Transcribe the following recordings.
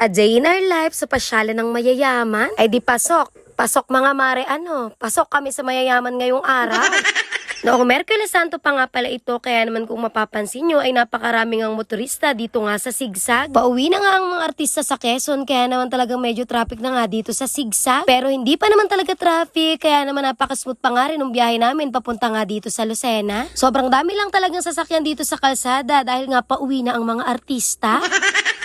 A day in our life sa pasyalan ng mayayaman? Ay di pasok. Pasok mga mare pasok kami sa mayayaman ngayong araw. Noong Merkules Santo pa nga pala ito, kaya naman kung mapapansin nyo ay napakaraming ang motorista dito nga sa Sigsag. Pauwi na nga ang mga artista sa Quezon, kaya naman talagang medyo traffic na nga dito sa Sigsag. Pero hindi pa naman talaga traffic, kaya naman napakasmooth pa nga rin ng biyahe namin papunta nga dito sa Lucena. Sobrang dami lang talagang sasakyan dito sa kalsada dahil nga pauwi na ang mga artista.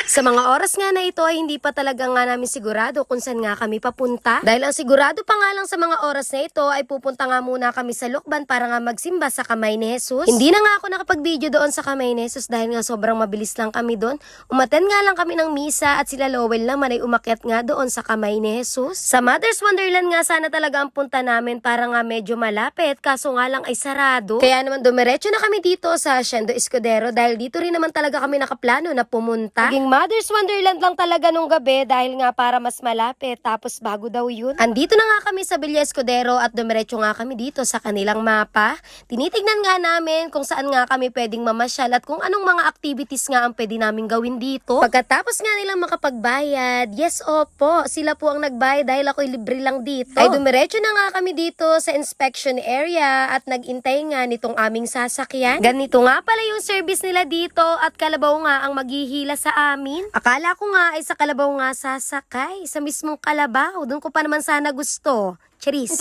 Sa mga oras nga na ito ay hindi pa talaga nga namin sigurado kung saan nga kami papunta. Dahil ang sigurado pa nga lang sa mga oras na ito ay pupunta nga muna kami sa Lukban para nga magsimba sa Kamay ni Jesus. Hindi na nga ako nakapag-video doon sa Kamay ni Jesus dahil nga sobrang mabilis lang kami doon. Umattend nga lang kami ng misa at sila Lowell naman ay umakyat nga doon sa Kamay ni Jesus. Sa Mother's Wonderland nga sana talaga ang punta namin para nga medyo malapit, kaso nga lang ay sarado. Kaya naman dumiretso na kami dito sa Hacienda Escudero dahil dito rin naman talaga kami nakaplano na pumunta. Mother's Wonderland lang talaga nung gabi dahil nga para mas malapit, tapos bago daw yun. Andito na nga kami sa Villa Escudero at dumiretso nga kami dito sa kanilang mapa. Tinitignan nga namin kung saan nga kami pwedeng mamasyal at kung anong mga activities nga ang pwede namin gawin dito. Pagkatapos nga nilang makapagbayad, yes opo, sila po ang nagbayad dahil ako'y libre lang dito. Ay dumiretso na nga kami dito sa inspection area at nagintay nga nitong aming sasakyan. Ganito nga pala yung service nila dito at kalabaw nga ang maghihila sa amin. Akala ko nga ay sa kalabaw nga sasakay. Sa mismong kalabaw. Doon ko pa naman sana gusto. Charis.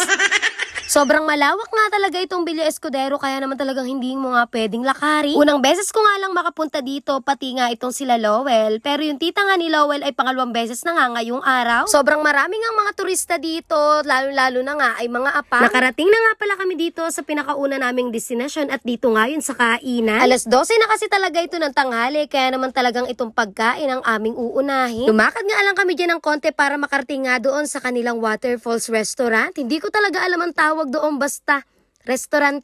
Sobrang malawak nga talaga itong Villa Escudero kaya naman talagang hindi mo nga pwedeng lakarin. Unang beses ko nga lang makapunta dito pati nga itong sila Lowell. Pero yung tita nga ni Lowell ay pangalawang beses na nga ngayong araw. Sobrang maraming ang mga turista dito, lalo-lalo na nga ay mga apa. Nakarating na nga pala kami dito sa pinakauna naming destinasyon at dito nga yun sa kainan. Alas 12 na kasi talaga ito ng tanghali kaya naman talagang itong pagkain ang aming uunahin. Lumakad nga lang kami dyan ng konti para makarating nga doon sa kanilang Waterfalls Restaurant. Hindi ko talaga alam ang tawag doon, basta restaurant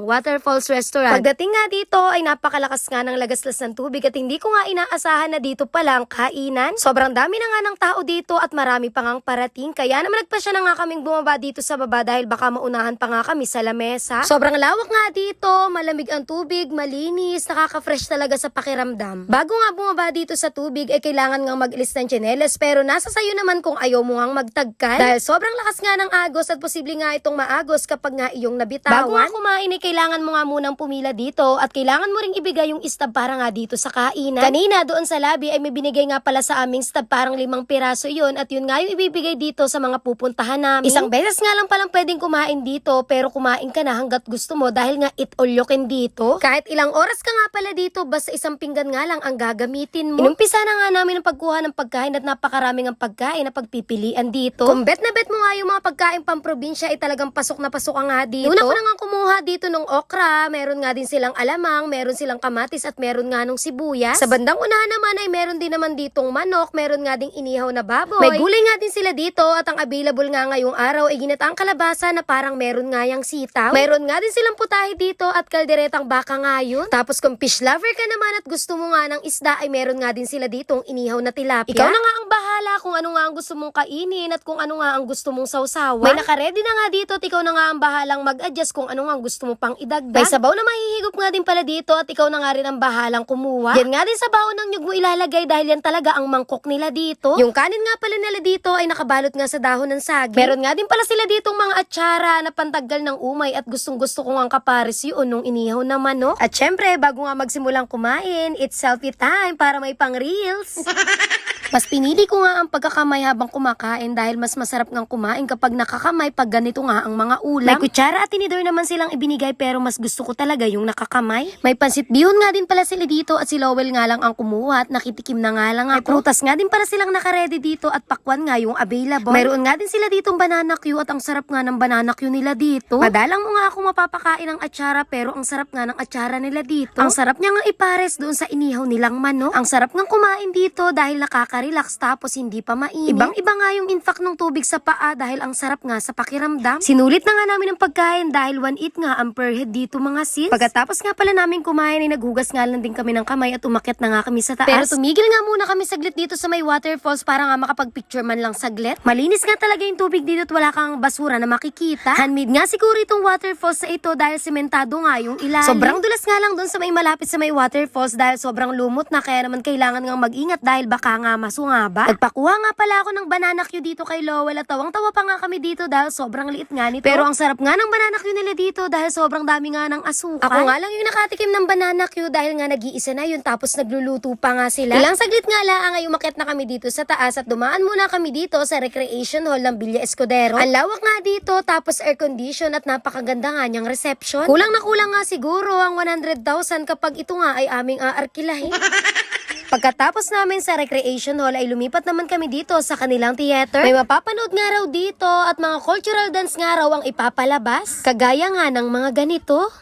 Waterfalls Restaurant. Pagdating nga dito ay napakalakas nga ng lagaslas ng tubig at hindi ko nga inaasahan na dito palang kainan. Sobrang dami na nga ng tao dito at marami pa ngang parating. Kaya naman nagpasya na nga kaming bumaba dito sa baba dahil baka maunahan pa nga kami sa lamesa. Sobrang lawak nga dito, malamig ang tubig, malinis, nakaka-fresh talaga sa pakiramdam. Bago nga bumaba dito sa tubig ay kailangan nga mag-ilis ng tsinelas pero nasa sayo naman kung ayaw mo ngang magtagkan. Dahil sobrang lakas nga ng agos at posible nga itong maagos kapag nga iyong nabitawan. Bago nga kumain ay kailangan mo nga munang pumila dito at kailangan mo ring ibigay yung stab para nga dito sa kainan. Kanina doon sa lobby ay may binigay nga pala sa aming stab, parang 5 piraso yun at yun nga yung ibibigay dito sa mga pupuntahan namin. Isang beses nga lang palang pwedeng kumain dito pero kumain ka na hanggat gusto mo dahil nga eat all you can dito. Kahit ilang oras ka nga pala dito basta isang pinggan nga lang ang gagamitin mo. Inumpisa na nga namin ang pagkuha ng pagkain at napakaraming ang pagkain na pagpipilian dito. Kung bet na bet mo nga yung mga pagkain pamprobinsya ay talagang pasok na pasok ang nga dito. Una ko na nga kumuha dito ng okra, meron nga din silang alamang, meron silang kamatis at meron nga nung sibuyas. Sa bandang unahan naman ay meron din naman ditong manok, meron nga ding inihaw na baboy. May gulay nga din sila dito at ang available nga ngayong araw ay ginataang kalabasa na parang meron nga yang sitaw. Meron nga din silang putahe dito at kalderetang baka nga yun. Tapos kung fish lover ka naman at gusto mo nga ng isda ay meron nga din sila ditong inihaw na tilapia. Ikaw na nga ang bahala kung ano nga ang gusto mong kainin at kung ano nga ang gusto mong sausawan. May nakaredy na nga dito at ikaw na nga ang bahalang mag-adjust kung ano nga gusto mo pang idagdag. May sabaw na mahihigop nga din pala dito at ikaw na nga rin ang bahalang kumuha. Yan nga din sa baon ng nyug mo ilalagay dahil yan talaga ang mangkok nila dito. Yung kanin nga pala nila dito ay nakabalot nga sa dahon ng saging. Meron nga din pala sila ditong mga atsara na pantanggal ng umay at gustong gusto ko nga kapares yun nung inihaw na manok. At syempre, bago nga magsimulang kumain, it's selfie time para may pang reels. Mas pinili ko nga ang pagkakamay habang kumakain dahil mas masarap ngang kumain kapag nakakamay pag ganito nga ang mga ulam. May kutsara at tinidor naman silang ibinigay pero mas gusto ko talaga yung nakakamay. May pansit bihon nga din pala sila dito at si Lowell nga lang ang kumuha at nakitikim na nga lang ako. May prutas nga din pala silang nakaredy dito at pakwan nga yung available. Mayroon nga din sila ditong banana Q at ang sarap nga ng banana Q nila dito. Madalang mo nga ako mapapakain ng atsara pero ang sarap nga ng atsara nila dito. Ang sarap niya nga ipares doon sa inihaw nilang manok. Ang sarap nga kumain dito dahil nakaka-relax tapos hindi pa mainit. Ibang-iba nga yung infak ng tubig sa paa dahil ang sarap nga sa pakiramdam. Sinulit na nga namin ang pagkain dahil 1/8 nga ang per head dito mga sis. Pagkatapos nga pala namin kumain ay naghugas nga lang din kami ng kamay at umakyat na nga kami sa taas. Pero tumigil nga muna kami saglit dito sa may waterfalls para nga makapag-picture man lang saglit. Malinis nga talaga yung tubig dito at wala kang basura na makikita. Handmade nga siguro itong waterfalls sa ito dahil sementado nga yung ilalim. Sobrang dulas nga lang doon sa may malapit sa may waterfalls dahil sobrang lumot na kaya naman kailangan nga mag-ingat dahil baka nga kaso nga ba? Nagpakuha nga pala ako ng banana Q dito kay Lowell at tawang-tawa pa nga kami dito dahil sobrang liit nga nito. Pero ang sarap nga ng banana Q nila dito dahil sobrang dami nga ng asukal. Ako nga lang yung nakatikim ng banana Q dahil nga nag-iisa na yun tapos nagluluto pa nga sila. Ilang saglit nga lang ay umakyat na kami dito sa taas at dumaan muna kami dito sa recreation hall ng Villa Escudero. Ang lawak nga dito tapos air condition at napakaganda nga niyang reception. Kulang na kulang nga siguro ang 100,000 kapag ito nga ay aming aarkilahin. Pagkatapos namin sa recreation hall ay lumipat naman kami dito sa kanilang theater. May mapapanood nga raw dito at mga cultural dance nga raw ang ipapalabas. Kagaya nga ng mga ganito.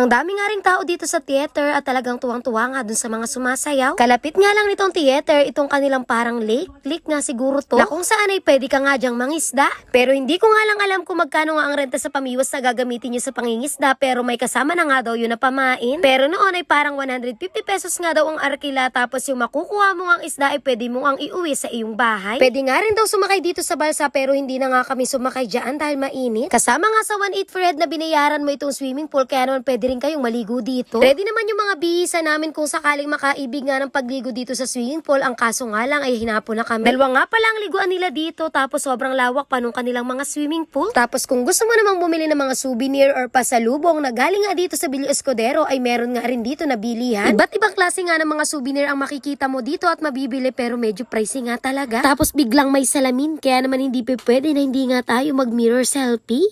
Ang dami nga ring tao dito sa theater at talagang tuwang-tuwa nga dun sa mga sumasayaw. Kalapit nga lang nitong theater, itong kanilang parang lake nga siguro to, na kung saan ay pwede ka nga dyang mangisda. Pero hindi ko nga lang alam kung magkano nga ang renta sa pamiwas na gagamitin nyo sa pangingisda, pero may kasama na nga daw yun na pamain. Pero noon ay parang 150 pesos nga daw ang arkila, tapos yung makukuha mo ang isda ay pwede mo ang iuwi sa iyong bahay. Pwede nga rin daw sumakay dito sa balsa pero hindi na nga kami sumakay dyan dahil mainit. Kasama nga sa 1.8 for head na binayaran mo itong swimming pool, kaya naman pwede rin kayong maligo dito. Ready naman yung mga bihisa namin kung sakaling makaibig nga ng pagligo dito sa swimming pool. Ang kaso nga lang ay hinapo na kami. Dalawa nga pala ang liguan nila dito tapos sobrang lawak pa nung kanilang mga swimming pool. Tapos kung gusto mo namang bumili ng mga souvenir or pasalubong na galing nga dito sa Villa Escudero ay meron nga rin dito na bilihan. Iba't ibang klase nga ng mga souvenir ang makikita mo dito at mabibili pero medyo pricey nga talaga. Tapos biglang may salamin kaya naman hindi pwede na hindi nga tayo mag-mirror selfie.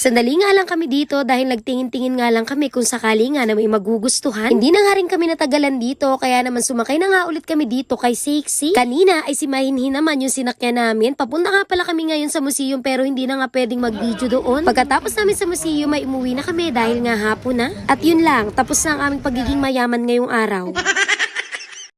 Sandali nga lang kami dito dahil nagtingin-tingin nga lang kami kung sakali nga na may magugustuhan. Hindi na nga rin kami natagalan dito kaya naman sumakay na nga ulit kami dito kay Sexy. Kanina ay si Mahinhin naman yung sinakyan namin. Papunta nga pala kami ngayon sa museum pero hindi na nga pwedeng mag-video doon. Pagkatapos namin sa museum ay umuwi na kami dahil nga hapon na. At yun lang, tapos na ang aming pagiging mayaman ngayong araw.